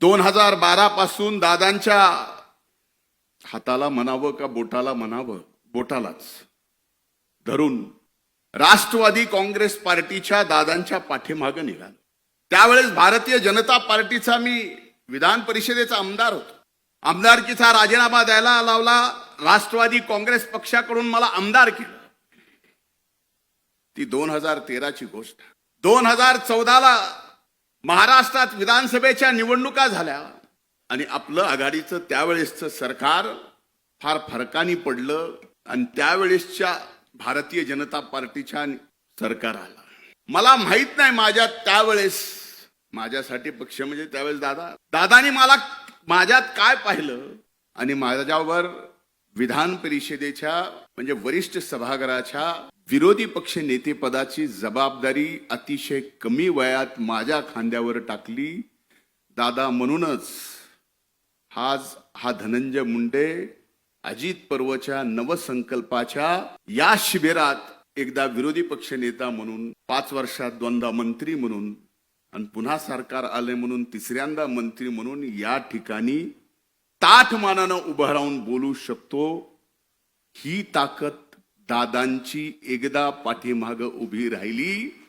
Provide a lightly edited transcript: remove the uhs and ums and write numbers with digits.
2012 पासून दादांच्या हाताला म्हणावं का बोटाला म्हणावं, बोटालाच धरून राष्ट्रवादी काँग्रेस पार्टीच्या दादांच्या पाठीमागे निघालो. त्यावेळेस भारतीय जनता पार्टीचा मी विधान परिषदेचा आमदार होतो. आमदारकीचा राजीनामा द्यायला लावला. राष्ट्रवादी काँग्रेस पक्षाकडून मला आमदार केलं. ती 2013 ची गोष्ट. 2014ला महाराष्ट्रात विधानसभेच्या निवडणुका झाल्या आणि आपलं आघाडीचं त्यावेळेसचं सरकार फार फरकाने पडलं आणि त्यावेळेसच्या भारतीय जनता पार्टीच्या सरकार आला. मला माहित नाही त्यावेळेस माझ्यासाठी पक्ष म्हणजे त्यावेळेस दादानी माझ्यात काय पाहिलं आणि माझ्यावर विधान परिषदेच्या म्हणजे वरिष्ठ सभागृहाच्या विरोधी पक्ष नेतेपदाची जबाबदारी अतिशय कमी वयात माझ्या खांद्यावर टाकली. दादा म्हणूनच हा धनंजय मुंडे अजित पर्वच्या नवसंकल्पाच्या या शिबिरात एकदा विरोधी पक्ष नेता म्हणून, 5 वर्षात 2दा मंत्री म्हणून आणि पुन्हा सरकार आले म्हणून तिसऱ्यांदा मंत्री म्हणून या ठिकाणी ताठ मानानं उभं राहून बोलू शकतो. ही ताकद दादांची एकदा पाठीमागं उभी राहिली